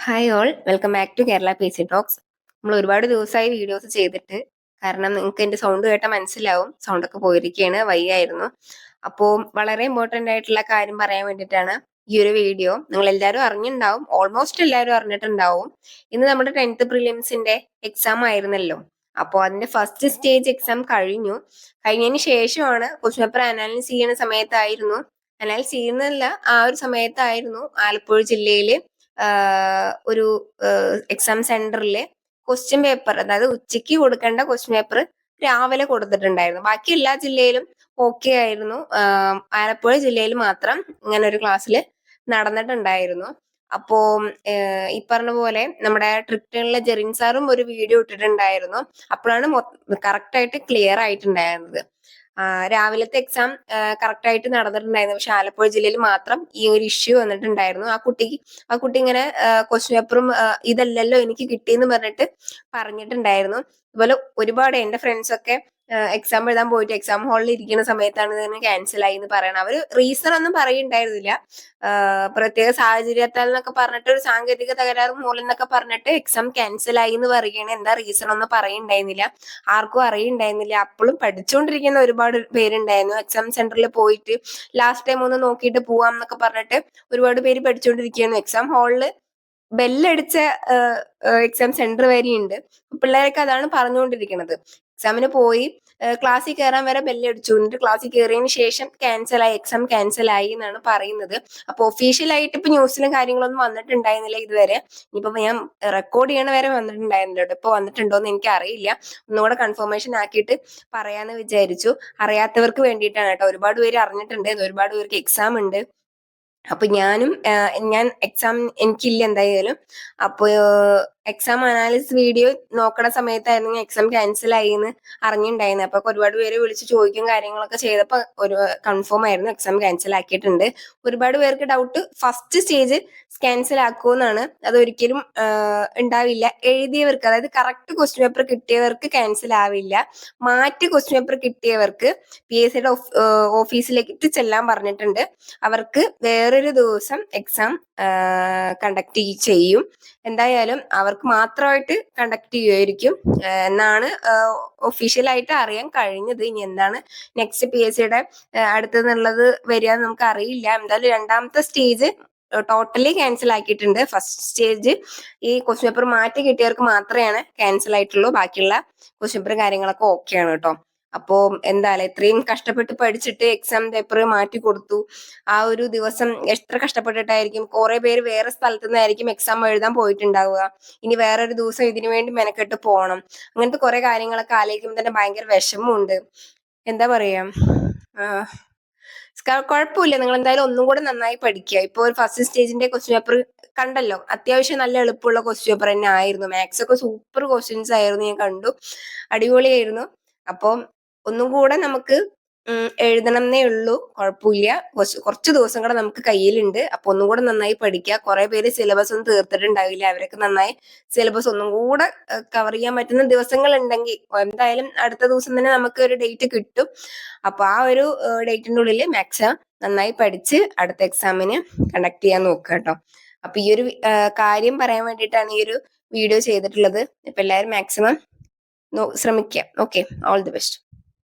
Hi all, welcome back to Kerala P C talks. നമ്മൾ ഒരുപാട് ദിവസമായി വീഡിയോസ് ചെയ്തിട്ട്, കാരണം നിങ്ങൾക്ക് എന്റെ സൗണ്ട് കേട്ടാൽ മനസ്സിലാവും, സൗണ്ട് ഒക്കെ പോയിരിക്കുകയാണ്, വയ്യായിരുന്നു. അപ്പോൾ വളരെ ഇമ്പോർട്ടന്റ് ആയിട്ടുള്ള കാര്യം പറയാൻ വേണ്ടിയിട്ടാണ് ഈ ഒരു വീഡിയോ. നിങ്ങൾ എല്ലാവരും അറിഞ്ഞിട്ടുണ്ടാവും, ഓൾമോസ്റ്റ് എല്ലാവരും അറിഞ്ഞിട്ടുണ്ടാവും. ഇന്ന് നമ്മുടെ 10th പ്രിലിംസിന്റെ എക്സാം ആയിരുന്നല്ലോ. അപ്പോൾ അതിന്റെ ഫസ്റ്റ് സ്റ്റേജ് എക്സാം കഴിഞ്ഞതിന് ശേഷമാണ് ക്വസ്റ്റ്യൻ പേപ്പർ അനാലിസിസ് ചെയ്യുന്ന സമയത്തായിരുന്നു, അനാലിസിസ് ചെയ്യുന്നതല്ല, ആ ഒരു സമയത്തായിരുന്നു ആലപ്പുഴ ജില്ലയില് ഒരു എക്സാം സെന്ററിലെ ക്വസ്റ്റ്യൻ പേപ്പർ, അതായത് ഉച്ചയ്ക്ക് കൊടുക്കേണ്ട ക്വസ്റ്റ്യൻ പേപ്പർ രാവിലെ കൊടുത്തിട്ടുണ്ടായിരുന്നു. ബാക്കി എല്ലാ ജില്ലയിലും ഓക്കെ ആയിരുന്നു. ആലപ്പുഴ ജില്ലയിൽ മാത്രം ഇങ്ങനെ ഒരു ക്ലാസ്സിൽ നടന്നിട്ടുണ്ടായിരുന്നു. അപ്പോ ഈ പറഞ്ഞ പോലെ നമ്മുടെ ട്രിപ്റ്റണിലെ ജെറിൻ സാറും ഒരു വീഡിയോ ഇട്ടിട്ടുണ്ടായിരുന്നു. അപ്പോഴാണ് കറക്റ്റ് ആയിട്ട് ക്ലിയർ ആയിട്ടുണ്ടായിരുന്നത്. രാവിലത്തെ എക്സാം കറക്റ്റ് ആയിട്ട് നടന്നിട്ടുണ്ടായിരുന്നു. പക്ഷെ ആലപ്പുഴ ജില്ലയിൽ മാത്രം ഈ ഒരു ഇഷ്യൂ വന്നിട്ടുണ്ടായിരുന്നു. ആ കുട്ടി ഇങ്ങനെ ക്വസ്റ്റ്യൻ പേപ്പറും ഇതല്ലല്ലോ എനിക്ക് കിട്ടിയെന്ന് പറഞ്ഞിട്ട് പറഞ്ഞിട്ടുണ്ടായിരുന്നു. അതുപോലെ ഒരുപാട് എന്റെ ഫ്രണ്ട്സ് ഒക്കെ എക്സാം എഴുതാൻ പോയിട്ട് എക്സാം ഹാളിൽ ഇരിക്കുന്ന സമയത്താണ് ഇതിന് ക്യാൻസൽ ആയി എന്ന് പറയണം. അവര് റീസൺ ഒന്നും പറയുണ്ടായിരുന്നില്ല. പ്രത്യേക സാഹചര്യത്താൽ എന്നൊക്കെ പറഞ്ഞിട്ട്, ഒരു സാങ്കേതിക തകരാറ് മൂലം എന്നൊക്കെ പറഞ്ഞിട്ട് എക്സാം ക്യാൻസൽ ആയി എന്ന് പറയുകയാണ്. എന്താ റീസൺ ഒന്നും പറയുണ്ടായിരുന്നില്ല, ആർക്കും അറിയുണ്ടായിരുന്നില്ല. അപ്പോഴും പഠിച്ചുകൊണ്ടിരിക്കുന്ന ഒരുപാട് പേരുണ്ടായിരുന്നു. എക്സാം സെന്ററിൽ പോയിട്ട് ലാസ്റ്റ് ടൈം ഒന്ന് നോക്കിയിട്ട് പോവാം എന്നൊക്കെ പറഞ്ഞിട്ട് ഒരുപാട് പേര് പഠിച്ചുകൊണ്ടിരിക്കുകയായിരുന്നു. എക്സാം ഹാളില് ബെല്ലടിച്ച എക്സാം സെന്റർ വരെയുണ്ട്. പിള്ളേരൊക്കെ അതാണ് പറഞ്ഞുകൊണ്ടിരിക്കുന്നത്. എക്സാമിന് പോയി ക്ലാസ്സിൽ കയറാൻ വരെ ബെല്ലടിച്ചു, എന്നിട്ട് ക്ലാസ്സിൽ കയറിയതിന് ശേഷം എക്സാം ക്യാൻസൽ ആയി എന്നാണ് പറയുന്നത്. അപ്പൊ ഒഫീഷ്യലായിട്ട് ഇപ്പൊ ന്യൂസിലും കാര്യങ്ങളൊന്നും വന്നിട്ടുണ്ടായിരുന്നില്ല ഇതുവരെ. ഇനിയിപ്പോ ഞാൻ റെക്കോർഡ് ചെയ്യണ വരെ വന്നിട്ടുണ്ടായിരുന്നില്ല കേട്ടോ. ഇപ്പൊ വന്നിട്ടുണ്ടോ എന്ന് എനിക്ക് അറിയില്ല. ഒന്നുകൂടെ കൺഫർമേഷൻ ആക്കിയിട്ട് പറയാന്ന് വിചാരിച്ചു. അറിയാത്തവർക്ക് വേണ്ടിയിട്ടാണ് കേട്ടോ. ഒരുപാട് പേര് അറിഞ്ഞിട്ടുണ്ട്, ഒരുപാട് പേർക്ക് എക്സാം ഉണ്ട്. അപ്പൊ ഞാൻ എക്സാം എനിക്കില്ല എന്തായാലും. അപ്പൊ എക്സാം അനാലിസിസ് വീഡിയോ നോക്കണ സമയത്തായിരുന്നു എക്സാം ക്യാൻസൽ ആയി എന്ന് അറിഞ്ഞിട്ടുണ്ടായിരുന്നു. അപ്പൊ ഒരുപാട് പേര് വിളിച്ച് ചോദിക്കും കാര്യങ്ങളൊക്കെ ചെയ്തപ്പോ ഒരു കൺഫേം ആയിരുന്നു, എക്സാം ക്യാൻസൽ ആക്കിയിട്ടുണ്ട്. ഒരുപാട് പേർക്ക് ഡൗട്ട് ഫസ്റ്റ് സ്റ്റേജ് ക്യാൻസൽ ആക്കുമെന്നാണ്. അതൊരിക്കലും ഉണ്ടാവില്ല. എഴുതിയവർക്ക്, അതായത് കറക്റ്റ് ക്വസ്റ്റ്യൻ പേപ്പർ കിട്ടിയവർക്ക് ക്യാൻസൽ ആവില്ല. മാറ്റി ക്വസ്റ്റ്യൻ പേപ്പർ കിട്ടിയവർക്ക് PSCയുടെ ഓഫീസിലേക്ക് ചെല്ലാൻ പറഞ്ഞിട്ടുണ്ട്. അവർക്ക് വേറൊരു ദിവസം എക്സാം കണ്ടക്ട് ചെയ്യും. എന്തായാലും അവർക്ക് മാത്രമായിട്ട് കണ്ടക്ട് ചെയ്യുമായിരിക്കും എന്നാണ് ഒഫീഷ്യലായിട്ട് അറിയാൻ കഴിഞ്ഞത്. ഇനി എന്താണ് നെക്സ്റ്റ് PSCയുടെ അടുത്തെന്നുള്ളത് വരിക നമുക്ക് അറിയില്ല. എന്തായാലും രണ്ടാമത്തെ സ്റ്റേജ് ടോട്ടലി ക്യാൻസൽ ആക്കിയിട്ടുണ്ട്. ഫസ്റ്റ് സ്റ്റേജ് ഈ ക്വസ്റ്റ്യൻ പേപ്പർ മാറ്റി കിട്ടിയവർക്ക് മാത്രമേ ക്യാൻസൽ ആയിട്ടുള്ളൂ. ബാക്കിയുള്ള ക്വസ്റ്റ്യൻ പേപ്പർ കാര്യങ്ങളൊക്കെ ഓക്കെയാണ് കേട്ടോ. അപ്പോ എന്തായാലും ഇത്രയും കഷ്ടപ്പെട്ട് പഠിച്ചിട്ട് എക്സാം പേപ്പർ മാറ്റി കൊടുത്തു. ആ ഒരു ദിവസം എത്ര കഷ്ടപ്പെട്ടിട്ടായിരിക്കും. കുറെ പേര് വേറെ സ്ഥലത്തു നിന്നായിരിക്കും എക്സാം എഴുതാൻ പോയിട്ടുണ്ടാവുക. ഇനി വേറൊരു ദിവസം ഇതിനു വേണ്ടി മെനക്കെട്ട് പോകണം. അങ്ങനത്തെ കുറെ കാര്യങ്ങളൊക്കെ ആലോചിക്കുമ്പോൾ തന്നെ ഭയങ്കര വിഷമമുണ്ട്. എന്താ പറയാ, കുഴപ്പമില്ല. നിങ്ങൾ എന്തായാലും ഒന്നും കൂടെ നന്നായി പഠിക്കുക. ഇപ്പോൾ ഫസ്റ്റ് സ്റ്റേജിന്റെ ക്വസ്റ്റ്യൻ പേപ്പർ കണ്ടല്ലോ, അത്യാവശ്യം നല്ല എളുപ്പമുള്ള ക്വസ്റ്റ്യൻ പേപ്പർ തന്നെ ആയിരുന്നു. മാത്സ് ഒക്കെ സൂപ്പർ ക്വസ്റ്റ്യൻസ് ആയിരുന്നു, ഞാൻ കണ്ടു, അടിപൊളിയായിരുന്നു. അപ്പം ഒന്നും കൂടെ നമുക്ക് എഴുതണം എന്നേ ഉള്ളൂ, കുഴപ്പമില്ല. കുറച്ച് ദിവസം കൂടെ നമുക്ക് കയ്യിലുണ്ട്. അപ്പൊ ഒന്നും കൂടെ നന്നായി പഠിക്കുക. കുറെ പേര് സിലബസ് ഒന്നും തീർത്തിട്ടുണ്ടാവില്ല. അവരൊക്കെ നന്നായി സിലബസ് ഒന്നും കൂടെ കവർ ചെയ്യാൻ പറ്റുന്ന ദിവസങ്ങൾ ഉണ്ടെങ്കിൽ എന്തായാലും അടുത്ത ദിവസം തന്നെ നമുക്ക് ഒരു ഡേറ്റ് കിട്ടും. അപ്പൊ ആ ഒരു ഡേറ്റിന്റെ ഉള്ളിൽ മാക്സിമം നന്നായി പഠിച്ച് അടുത്ത എക്സാമിന് കണ്ടക്ട് ചെയ്യാൻ നോക്കുക കേട്ടോ. അപ്പൊ ഈ ഒരു കാര്യം പറയാൻ വേണ്ടിയിട്ടാണ് ഈ ഒരു വീഡിയോ ചെയ്തിട്ടുള്ളത്. ഇപ്പൊ എല്ലാവരും മാക്സിമം ശ്രമിക്കുക. Okay, all the best.